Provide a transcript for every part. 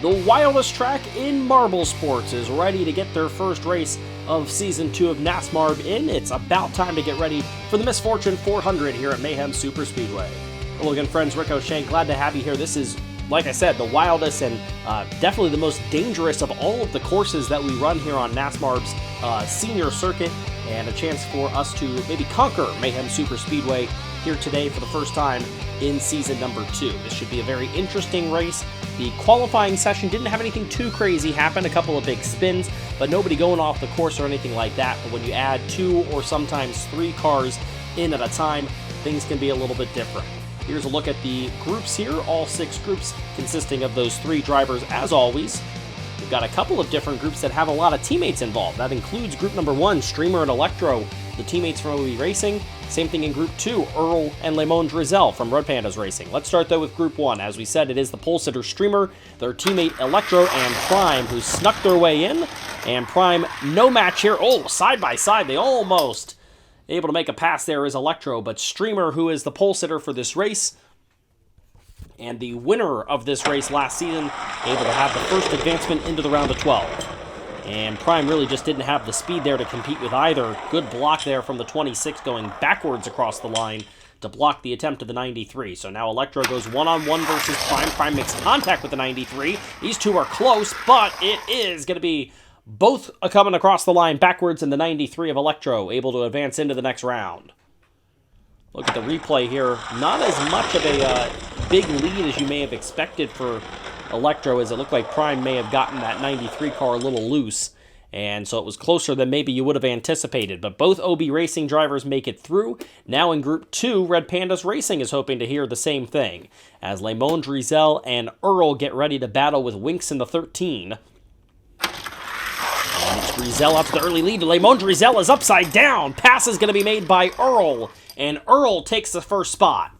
The wildest track in marble sports is ready to get their first race of Season 2 of NASMARB in. It's about time to get ready for the Misfortune 400 here at Mayhem Superspeedway. Hello again, friends. Rick O'Shane, glad to have you here. This is, like I said, the wildest and definitely the most dangerous of all of the courses that we run here on NASMARB's senior circuit, and a chance for us to maybe conquer Mayhem Superspeedway here today for the first time in season number 2. This should be a very interesting race. The qualifying session didn't have anything too crazy happen, a couple of big spins, but nobody going off the course or anything like that. But when you add 2 or sometimes 3 cars in at a time, things can be a little bit different. Here's a look at the groups here, all 6 groups consisting of those 3 drivers as always. We've got a couple of different groups that have a lot of teammates involved. That includes group number 1, Streamer and Electro, the teammates from OB Racing. Same thing in group 2, Earl and Lemon Drizel from Red Pandas Racing. Let's start though with group 1. As we said, it is the pole sitter Streamer, their teammate Electro, and Prime, who snuck their way in. And Prime, no match here. Oh, side by side, they almost able to make a pass there is Electro, but Streamer, who is the pole sitter for this race, and the winner of this race last season, able to have the first advancement into the round of 12. And Prime really just didn't have the speed there to compete with either. Good block there from the 26 going backwards across the line to block the attempt of the 93. So now Electro goes one-on-one versus Prime. Prime makes contact with the 93. These two are close, but it is going to be both coming across the line backwards, and the 93 of Electro able to advance into the next round. Look at the replay here. Not as much of a big lead as you may have expected for Electro, as it looked like Prime may have gotten that 93 car a little loose, and so it was closer than maybe you would have anticipated. But both OB Racing drivers make it through. Now in Group 2, Red Pandas Racing is hoping to hear the same thing, as Lemon Drizel and Earl get ready to battle with Winks in the 13. And it's Drizel up to the early lead. Lemon Drizel is upside down. Pass is going to be made by Earl, and Earl takes the first spot,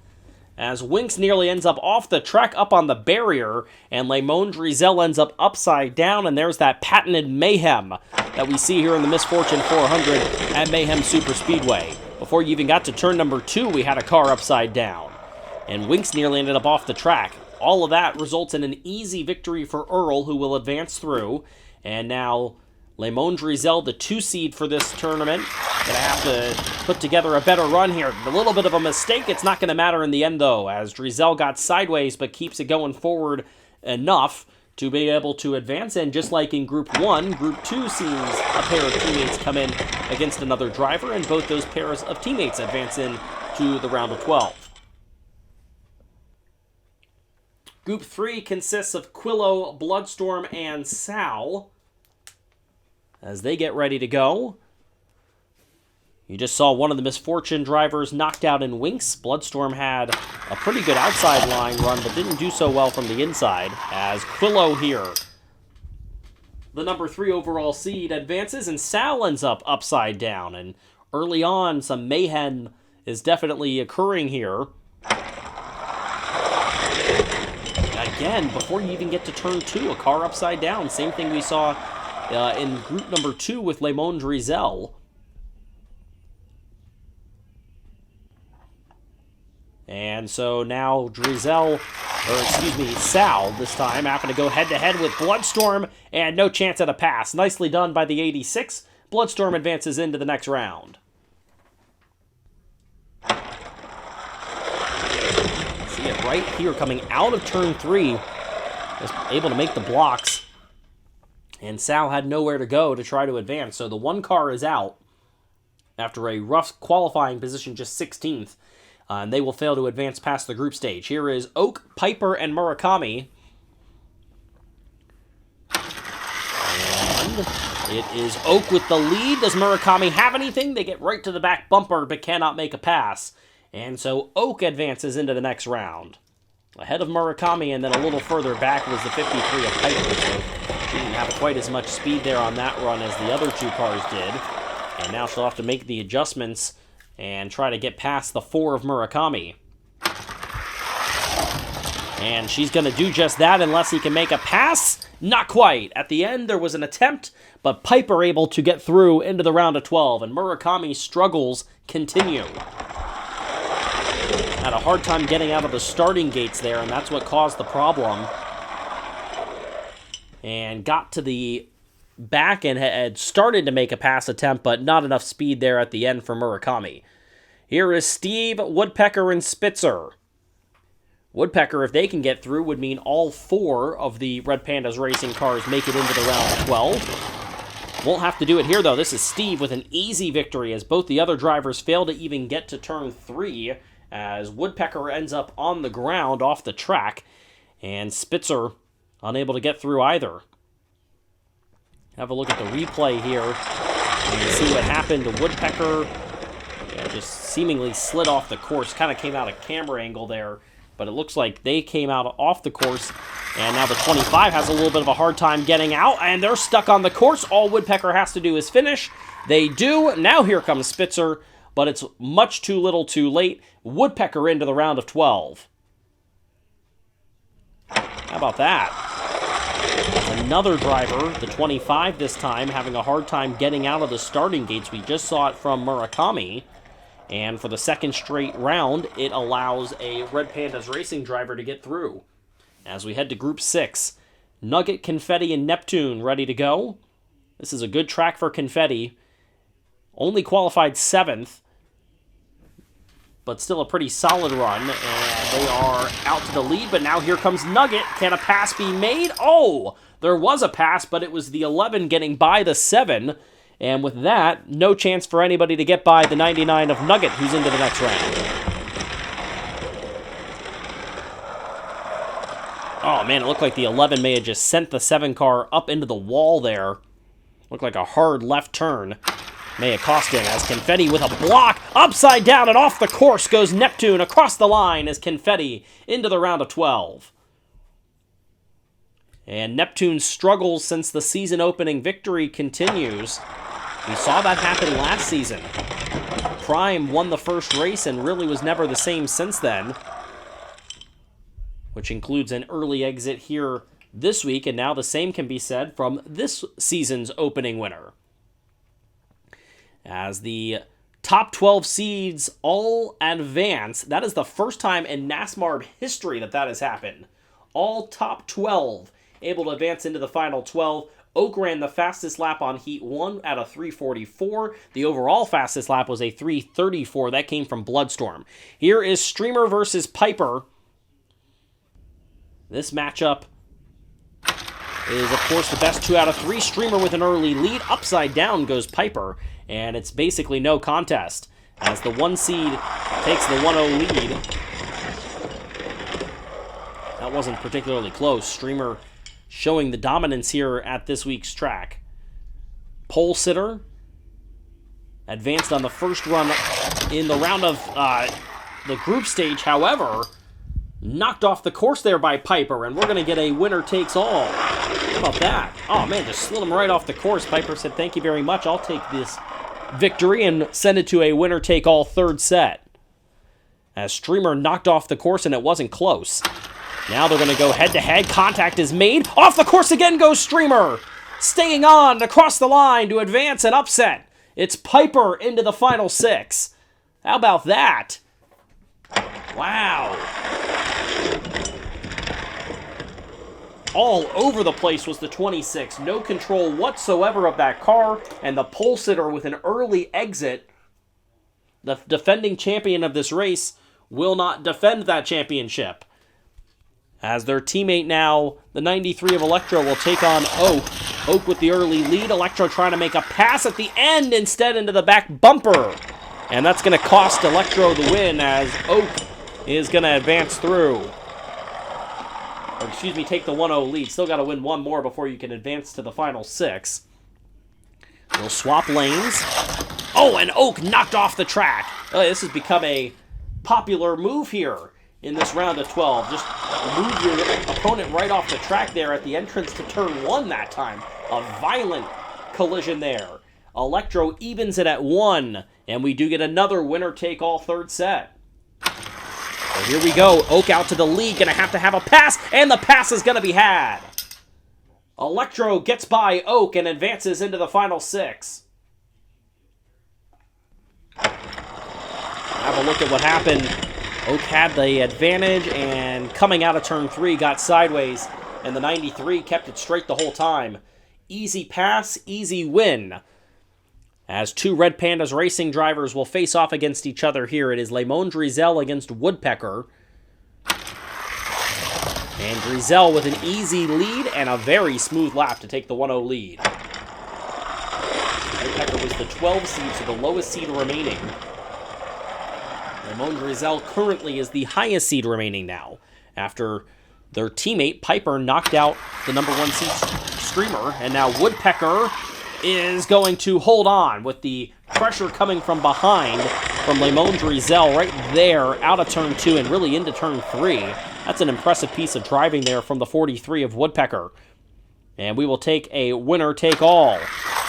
as Winks nearly ends up off the track up on the barrier, and Lemon Drizel ends up upside down, and there's that patented mayhem that we see here in the Misfortune 400 at Mayhem Superspeedway. Before you even got to turn number 2, we had a car upside down, and Winks nearly ended up off the track. All of that results in an easy victory for Earl, who will advance through, and now Lemon Drizel, the 2 seed for this tournament, gonna have to put together a better run here. A little bit of a mistake. It's not gonna matter in the end, though, as Drizel got sideways but keeps it going forward enough to be able to advance. And just like in Group 1, Group 2 sees a pair of teammates come in against another driver, and both those pairs of teammates advance in to the round of 12. Group 3 consists of Quillo, Bloodstorm, and Sal, as they get ready to go. You just saw one of the Misfortune drivers knocked out in Winks. Bloodstorm had a pretty good outside line run, but didn't do so well from the inside, as Quillo here, the number 3 overall seed, advances, and Sal ends up upside down. And early on, some mayhem is definitely occurring here. Again, before you even get to turn 2, a car upside down. Same thing we saw in group number 2 with Lemon Drizel. And so now Sal this time having to go head-to-head with Bloodstorm, and no chance at a pass. Nicely done by the 86. Bloodstorm advances into the next round. See it right here coming out of turn 3. Was able to make the blocks, and Sal had nowhere to go to try to advance. So the 1 car is out after a rough qualifying position, just 16th. And they will fail to advance past the group stage. Here is Oak, Piper, and Murakami. And it is Oak with the lead. Does Murakami have anything? They get right to the back bumper, but cannot make a pass. And so Oak advances into the next round. Ahead of Murakami, and then a little further back was the 53 of Piper. So she didn't have quite as much speed there on that run as the other 2 cars did. And now she'll have to make the adjustments and try to get past the 4 of Murakami. And she's going to do just that unless he can make a pass. Not quite. At the end, there was an attempt, but Piper able to get through into the round of 12, and Murakami's struggles continue. Had a hard time getting out of the starting gates there, and that's what caused the problem. and got to the back and had started to make a pass attempt, but not enough speed there at the end for Murakami. Here is Steve, Woodpecker, and Spitzer. Woodpecker, if they can get through, would mean all 4 of the Red Pandas racing cars make it into the round of 12. Won't have to do it here, though. This is Steve with an easy victory, as both the other drivers fail to even get to turn 3, as Woodpecker ends up on the ground off the track, and Spitzer unable to get through either. Have a look at the replay here and see what happened to Woodpecker. Yeah, just seemingly slid off the course. Kind of came out of camera angle there, but it looks like they came out off the course, and now the 25 has a little bit of a hard time getting out, and they're stuck on the course. All Woodpecker has to do is finish. They do. Now here comes Spitzer, but it's much too little too late. Woodpecker into the round of 12. How about that? Another driver, the 25 this time, having a hard time getting out of the starting gates. We just saw it from Murakami. And for the second straight round, it allows a Red Pandas racing driver to get through. As we head to Group 6, Nugget, Confetti, and Neptune ready to go. This is a good track for Confetti. Only qualified 7th, but still a pretty solid run. And they are out to the lead, but now here comes Nugget. Can a pass be made? Oh, there was a pass, but it was the 11 getting by the 7. And with that, no chance for anybody to get by the 99 of Nugget, who's into the next round. Oh, man, it looked like the 11 may have just sent the 7 car up into the wall there. Looked like a hard left turn. May have cost him, as Confetti with a block, upside down and off the course goes Neptune across the line as Confetti into the round of 12. And Neptune's struggles since the season opening victory continues. We saw that happen last season. Prime won the first race and really was never the same since then, which includes an early exit here this week, and now the same can be said from this season's opening winner. As the top 12 seeds all advance, that is the first time in NASMARB history that has happened. All top 12 able to advance into the final 12. Oak ran the fastest lap on Heat 1 at a 3:44. The overall fastest lap was a 3:34. That came from Bloodstorm. Here is Streamer versus Piper. This matchup is, of course, the best 2 out of 3. Streamer with an early lead. Upside down goes Piper, and it's basically no contest as the 1 seed takes the 1-0 lead. That wasn't particularly close. Streamer showing the dominance here at this week's track. Pole sitter advanced on the first run in the round of the group stage, however, knocked off the course there by Piper, and we're going to get a winner takes all. How about that? Oh man, just slid him right off the course. Piper said, "Thank you very much. I'll take this victory," and send it to a winner take all third set. As Streamer knocked off the course, and it wasn't close. Now they're going to go head-to-head. Contact is made. Off the course again goes Streamer. Staying on across the line to advance and upset. It's Piper into the final 6. How about that? Wow. All over the place was the 26. No control whatsoever of that car. And the pole sitter with an early exit. The defending champion of this race will not defend that championship. As their teammate now, the 93 of Electro, will take on Oak. Oak with the early lead. Electro trying to make a pass at the end, instead into the back bumper. And that's going to cost Electro the win, as Oak is going to advance through. Or excuse me, take the 1-0 lead. Still got to win 1 more before you can advance to the final 6. We'll swap lanes. Oh, and Oak knocked off the track. This has become a popular move here in this round of 12. Just move your opponent right off the track there at the entrance to turn 1 that time. A violent collision there. Electro evens it at 1, and we do get another winner-take-all third set. So here we go. Oak out to the lead, gonna have to have a pass, and the pass is gonna be had. Electro gets by Oak and advances into the final 6. Have a look at what happened. Oak had the advantage, and coming out of turn 3, got sideways and the 93 kept it straight the whole time. Easy pass, easy win. As two Red Pandas racing drivers will face off against each other here. It is Lemon Drizel against Woodpecker. And Drizel with an easy lead and a very smooth lap to take the 1-0 lead. Woodpecker was the 12 seed, so the lowest seed remaining. Lemon Drizel currently is the highest seed remaining now, after their teammate Piper knocked out the number 1 seed Streamer, and now Woodpecker is going to hold on with the pressure coming from behind from Lemon Drizel right there out of turn 2 and really into turn 3. That's an impressive piece of driving there from the 43 of Woodpecker. And we will take a winner-take-all.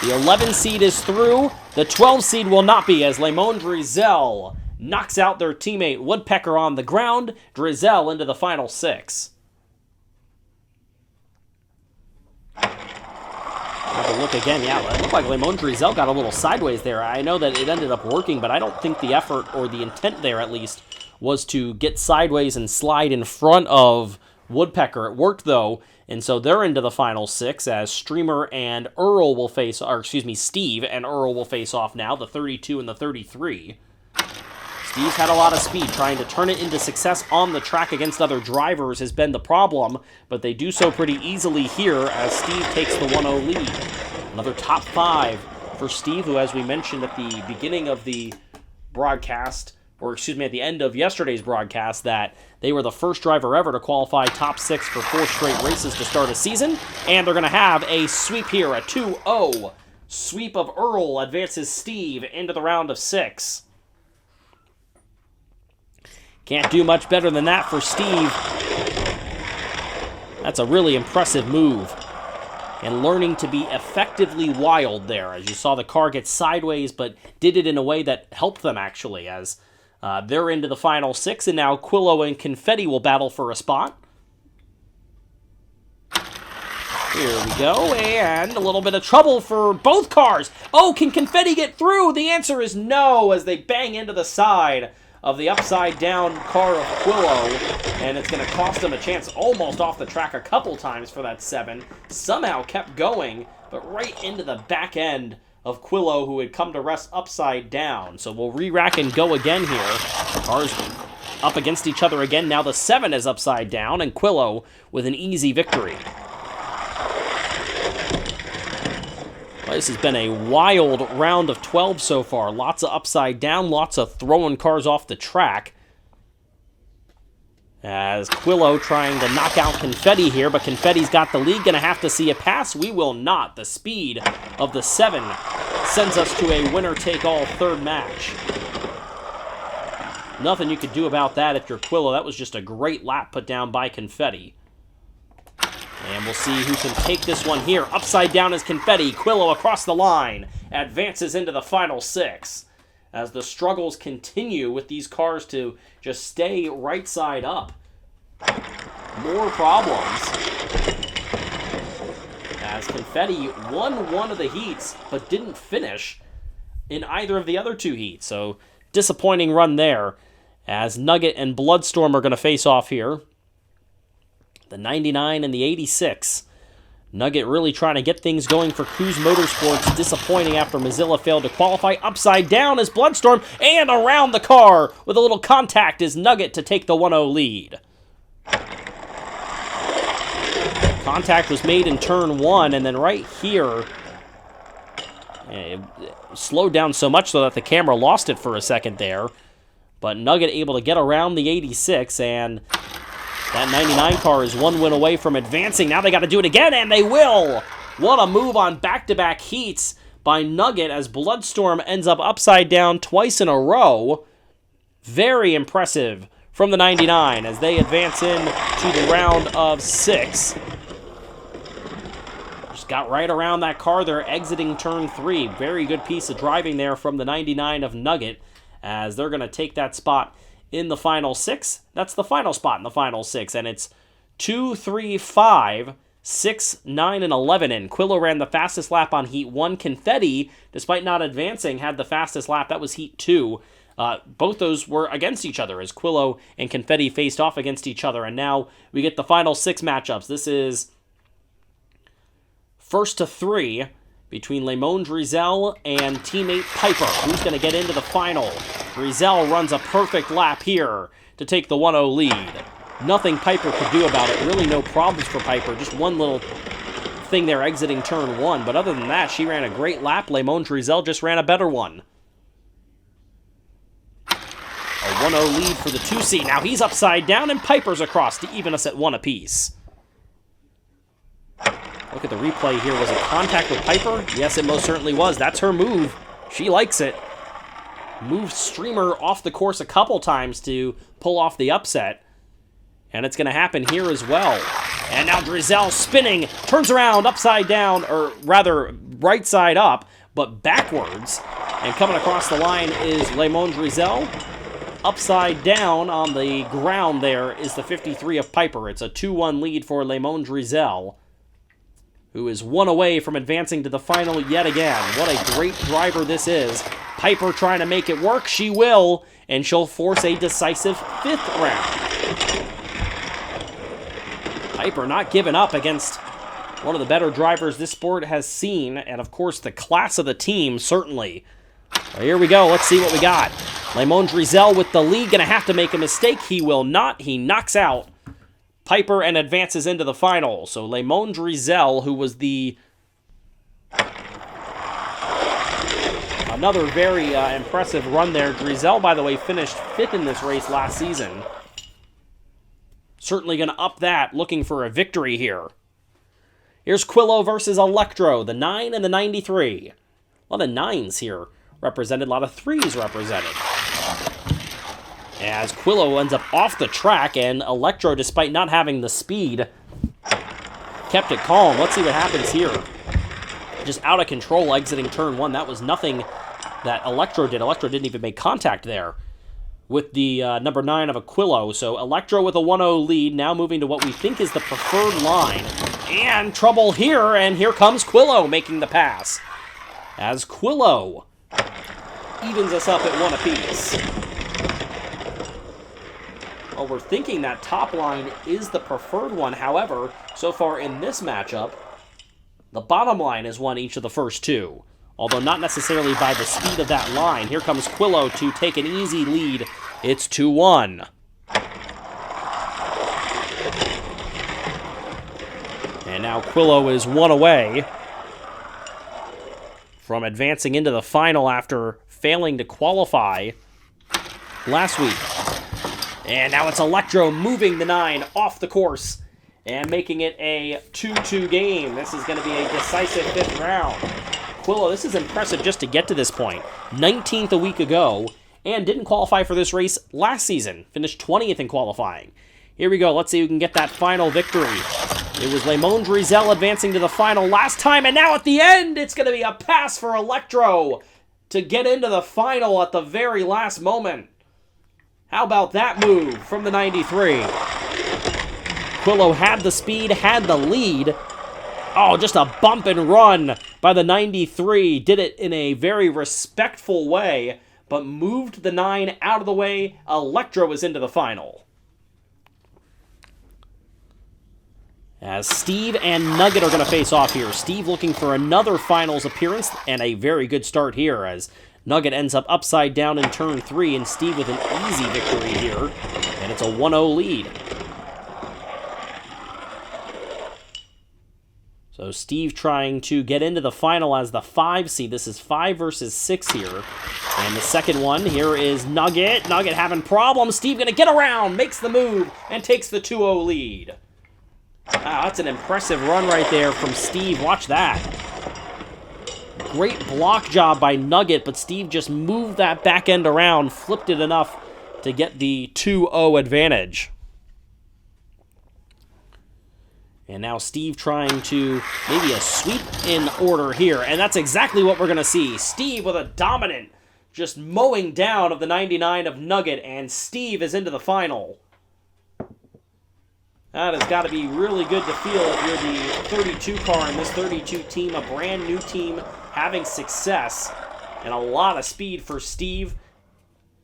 The 11 seed is through. The 12 seed will not be, as Lemon Drizel knocks out their teammate Woodpecker on the ground. Drizel into the final 6. Have a look again. Yeah, it looked like Lemon Drizel got a little sideways there. I know that it ended up working, but I don't think the effort, or the intent there at least, was to get sideways and slide in front of Woodpecker. It worked, though, and so they're into the final 6 as Streamer and Earl will face, or excuse me, Steve and Earl will face off now, the 32 and the 33. Steve's had a lot of speed. Trying to turn it into success on the track against other drivers has been the problem, but they do so pretty easily here as Steve takes the 1-0 lead. Another top 5 for Steve, who, as we mentioned at the beginning of the broadcast, or excuse me, at the end of yesterday's broadcast, that they were the first driver ever to qualify top 6 for 4 straight races to start a season, and they're going to have a sweep here, a 2-0 sweep of Earl advances Steve into the round of 6. Can't do much better than that for Steve. That's a really impressive move. And learning to be effectively wild there, as you saw the car get sideways, but did it in a way that helped them, actually, as they're into the final 6, and now Quillo and Confetti will battle for a spot. Here we go, and a little bit of trouble for both cars. Oh, can Confetti get through? The answer is no, as they bang into the side of the upside-down car of Quillo, and it's going to cost them a chance almost off the track a couple times for that 7. Somehow kept going, but right into the back end of Quillo, who had come to rest upside down. So we'll re-rack and go again here. The cars up against each other again. Now the 7 is upside down, and Quillo with an easy victory. Well, this has been a wild round of 12 so far. Lots of upside down, lots of throwing cars off the track. As Quillo trying to knock out Confetti here, but Confetti's got the lead. Gonna have to see a pass. We will not. The speed of the 7 sends us to a winner-take-all third match. Nothing you could do about that if you're Quillo. That was just a great lap put down by Confetti. And we'll see who can take this one here. Upside down is Confetti. Quillo across the line advances into the final 6. As the struggles continue with these cars to just stay right side up. More problems. As Confetti won one of the heats, but didn't finish in either of the other 2 heats. So, disappointing run there. As Nugget and Bloodstorm are going to face off here. The 99 and the 86. Nugget really trying to get things going for Coos Motorsports. Disappointing after Mozilla failed to qualify. Upside down is Bloodstorm. And around the car with a little contact is Nugget to take the 1-0 lead. Contact was made in turn 1. And then right here, it slowed down so much so that the camera lost it for a second there. But Nugget able to get around the 86, and that 99 car is 1 win away from advancing. Now they got to do it again, and they will! What a move on back-to-back heats by Nugget as Bloodstorm ends up upside down twice in a row. Very impressive from the 99 as they advance in to the round of 6. Just got right around that car there, exiting turn 3. Very good piece of driving there from the 99 of Nugget as they're going to take that spot in the final 6. That's the final spot in the final 6, and it's 2, 3, 5, 6, 9, and 11 in. Quillo ran the fastest lap on Heat 1. Confetti, despite not advancing, had the fastest lap. That was Heat 2. Both those were against each other as Quillo and Confetti faced off against each other. And now we get the final 6 matchups. This is first to 3 between Lemon Drizel and teammate Piper. Who's going to get into the final? Drizel runs a perfect lap here to take the 1-0 lead. Nothing Piper could do about it. Really no problems for Piper. Just one little thing there exiting turn 1. But other than that, she ran a great lap. Lemon Drizel just ran a better one. A 1-0 lead for the 2C. Now he's upside down and Piper's across to even us at 1 apiece. Look at the replay here. Was it contact with Piper? Yes, it most certainly was. That's her move. She likes it. Moved Streamer off the course a couple times to pull off the upset. And it's going to happen here as well. And now Drizel spinning, turns around upside down, or rather right side up, but backwards. And coming across the line is Lemon Drizel. Upside down on the ground there is the 53 of Piper. It's a 2-1 lead for Lemon Drizel, who is 1 away from advancing to the final yet again. What a great driver this is. Piper trying to make it work. She will, and she'll force a decisive 5th round. Piper not giving up against one of the better drivers this sport has seen, and of course the class of the team, certainly. Well, here we go. Let's see what we got. Lemon Drizel with the lead. Going to have to make a mistake. He will not. He knocks out Piper and advances into the final. So Lemon Drizel, who was another very impressive run there. Drizel, by the way, finished 5th in this race last season. Certainly going to up that, looking for a victory here. Here's Quillo versus Electro, the 9 and the 93. A lot of 9s here represented, a lot of 3s represented. As Quillo ends up off the track, and Electro, despite not having the speed, kept it calm. Let's see what happens here. Just out of control exiting turn 1. That was nothing that Electro did. Electro didn't even make contact there with the number 9 of Aquilo. So Electro with a 1-0 lead, now moving to what we think is the preferred line. And trouble here, and here comes Quillo making the pass. As Quillo evens us up at 1 apiece. Well, we're thinking that top line is the preferred one. However, so far in this matchup, the bottom line has won each of the first 2. Although not necessarily by the speed of that line. Here comes Quillo to take an easy lead. It's 2-1. And now Quillo is 1 away from advancing into the final after failing to qualify last week. And now it's Electro moving the 9 off the course and making it a 2-2 game. This is going to be a decisive 5th round. Quillo, this is impressive just to get to this point. 19th a week ago, and didn't qualify for this race last season. Finished 20th in qualifying. Here we go. Let's see who can get that final victory. It was Lemon Drizel advancing to the final last time, and now at the end, it's going to be a pass for Electro to get into the final at the very last moment. How about that move from the 93? Quillo had the speed, had the lead. Oh, just a bump and run by the 93. Did it in a very respectful way, but moved the 9 out of the way. Electro is into the final. As Steve and Nugget are going to face off here. Steve looking for another finals appearance and a very good start here as Nugget ends up upside down in turn 3 and Steve with an easy victory here. And it's a 1-0 lead. So Steve trying to get into the final as the 5 seed. This is 5 versus 6 here. And the second one here is Nugget. Nugget having problems. Steve going to get around, makes the move, and takes the 2-0 lead. Wow, that's an impressive run right there from Steve. Watch that. Great block job by Nugget, but Steve just moved that back end around, flipped it enough to get the 2-0 advantage. And now Steve trying to maybe a sweep in order here. And that's exactly what we're going to see. Steve with a dominant just mowing down of the 99 of Nugget. And Steve is into the final. That has got to be really good to feel if you're the 32 car in this 32 team. A brand new team having success. And a lot of speed for Steve.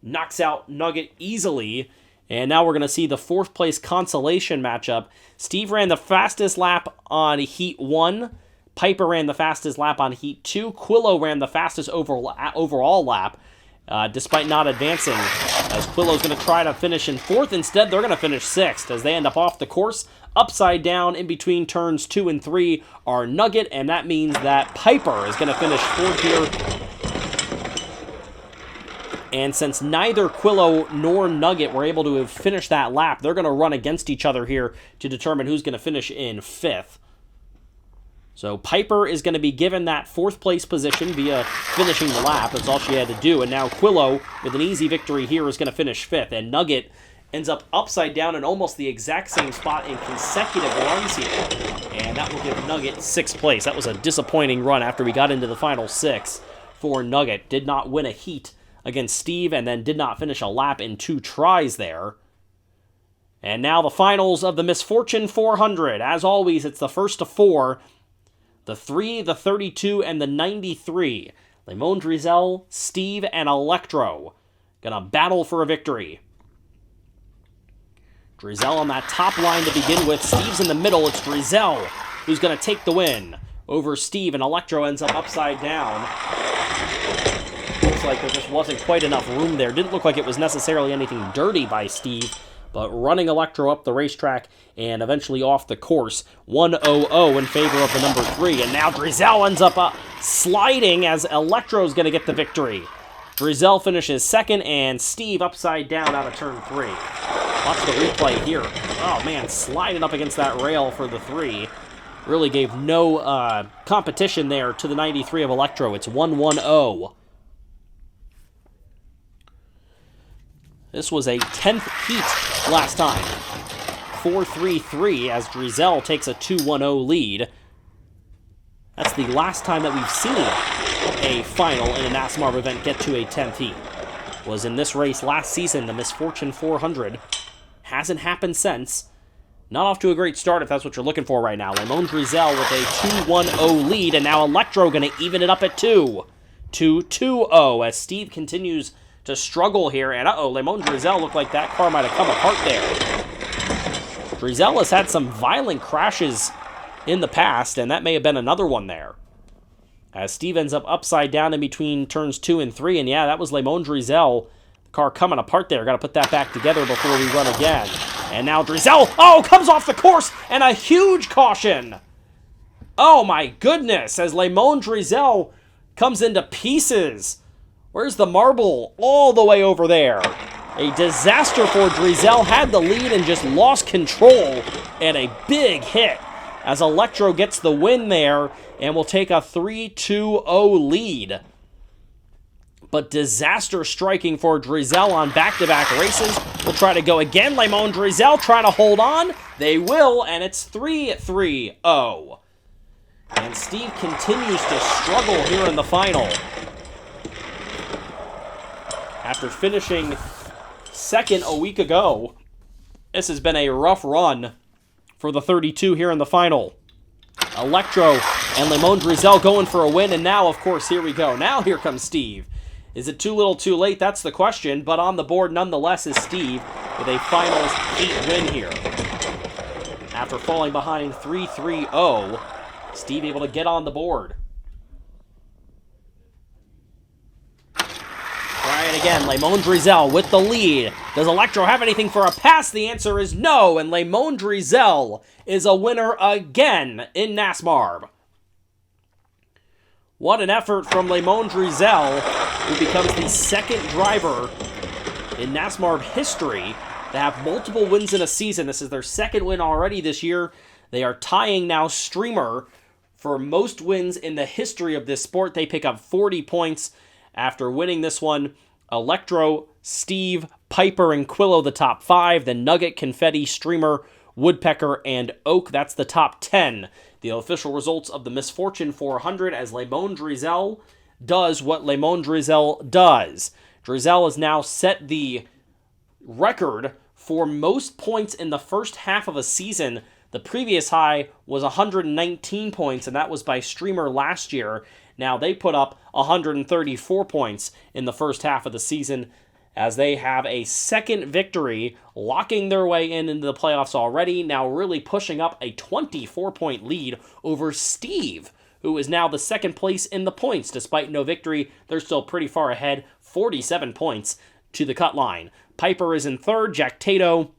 knocks out Nugget easily. And now we're going to see the 4th place consolation matchup. Steve ran the fastest lap on Heat 1. Piper ran the fastest lap on Heat 2. Quillo ran the fastest overall lap, despite not advancing. As Quillo's going to try to finish in 4th. Instead, they're going to finish 6th as they end up off the course. Upside down in between turns 2 and 3 are Nugget, and that means that Piper is going to finish 4th here. And since neither Quillo nor Nugget were able to finish that lap, they're going to run against each other here to determine who's going to finish in 5th. So Piper is going to be given that 4th place position via finishing the lap. That's all she had to do. And now Quillo, with an easy victory here, is going to finish 5th. And Nugget ends up upside down in almost the exact same spot in consecutive runs here. And that will give Nugget 6th place. That was a disappointing run after we got into the final 6 for Nugget. Did not win a heat against Steve, and then did not finish a lap in 2 tries there. And now the finals of the Misfortune 400. As always, it's the first of 4. The 3, the 32, and the 93. Lemon Drizel, Steve, and Electro gonna battle for a victory. Drizel on that top line to begin with. Steve's in the middle. It's Drizel who's gonna take the win over Steve, and Electro ends up upside down. Looks like there just wasn't quite enough room there. Didn't look like it was necessarily anything dirty by Steve, but running Electro up the racetrack and eventually off the course. 1-0-0 in favor of the number 3, and now Drizel ends up sliding as Electro's going to get the victory. Drizel finishes 2nd, and Steve upside down out of turn 3. Watch the replay here. Oh man, sliding up against that rail for the 3. Really gave no competition there to the 93 of Electro. It's 1-1-0. This was a 10th heat last time. 4-3-3 as Drizel takes a 2-1-0 lead. That's the last time that we've seen a final in a NASMARB event get to a 10th heat. Was in this race last season, the Misfortune 400. Hasn't happened since. Not off to a great start if that's what you're looking for right now. Lemon Drizel with a 2-1-0 lead, and now Electro going to even it up at 2. 2-2-0 as Steve continues to struggle here, and Lemon Drizel looked like that car might have come apart there. Drizel has had some violent crashes in the past, and that may have been another one there. As Steve ends up upside down in between turns 2 and 3, and yeah, that was Lemon Drizel. The car coming apart there. Got to put that back together before we run again. And now Drizel, comes off the course, and a huge caution. Oh my goodness, as Lemon Drizel comes into pieces. Where's the marble? All the way over there. A disaster for Drizel. Had the lead and just lost control. And a big hit as Electro gets the win there and will take a 3-2-0 lead. But disaster striking for Drizel on back-to-back races. We'll try to go again. Lemon Drizel trying to hold on. They will, and it's 3-3-0. And Steve continues to struggle here in the final. After finishing 2nd a week ago, this has been a rough run for the 32 here in the final. Electro and Lemon Drizel going for a win, and now, of course, here we go. Now here comes Steve. Is it too little too late? That's the question, but on the board nonetheless is Steve with a finals 8 win here. After falling behind 3-3-0, Steve able to get on the board. Try it again. Lemon Drizel with the lead. Does Electro have anything for a pass? The answer is no, and Lemon Drizel is a winner again in NASMARB. What an effort from Lemon Drizel, who becomes the 2nd driver in NASMARB history to have multiple wins in a season. This is their 2nd win already this year. They are tying now Streamer for most wins in the history of this sport. They pick up 40 points after winning this one. Electro, Steve, Piper, and Quillo the top 5. Then Nugget, Confetti, Streamer, Woodpecker, and Oak. That's the top 10. The official results of the Misfortune 400 as Lemon Drizel does what Lemon Drizel does. Drizel has now set the record for most points in the first half of a season. The previous high was 119 points, and that was by Streamer last year. Now they put up 134 points in the first half of the season. as they have a second victory, locking their way into the playoffs already, now really pushing up a 24-point lead over Steve, who is now the second place in the points. Despite no victory, they're still pretty far ahead, 47 points to the cut line. Piper is in third, Jack Tato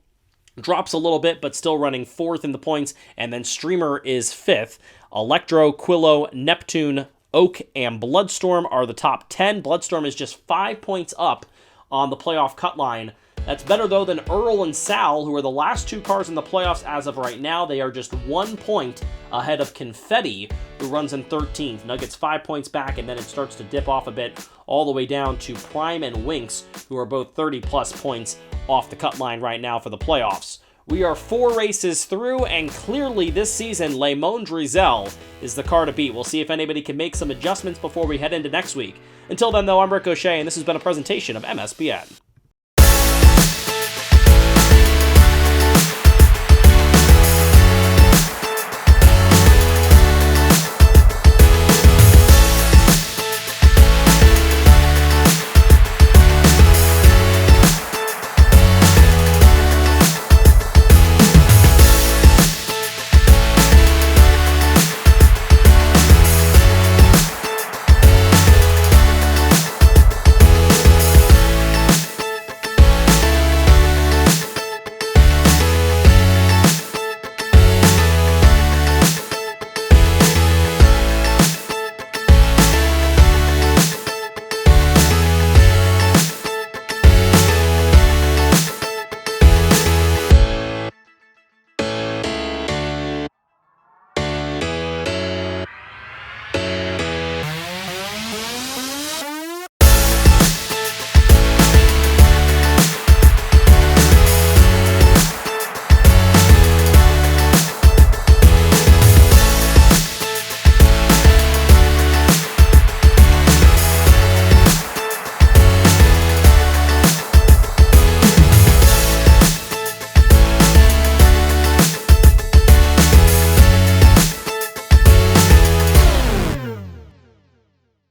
drops a little bit, but still running fourth in the points, and then Streamer is fifth. Electro, Quillo, Neptune, Oak, and Bloodstorm are the top 10. Bloodstorm is just 5 points up on the playoff cut line. That's better, though, than Earl and Sal, who are the last two cars in the playoffs as of right now. They are just 1 point ahead of Confetti, who runs in 13th. Nuggets 5 points back, and then it starts to dip off a bit all the way down to Prime and Winx, who are both 30-plus points off the cut line right now for the playoffs. We are 4 races through, and clearly this season, Le Monde Drizel is the car to beat. We'll see if anybody can make some adjustments before we head into next week. Until then, though, I'm Ricochet, and this has been a presentation of MSBN.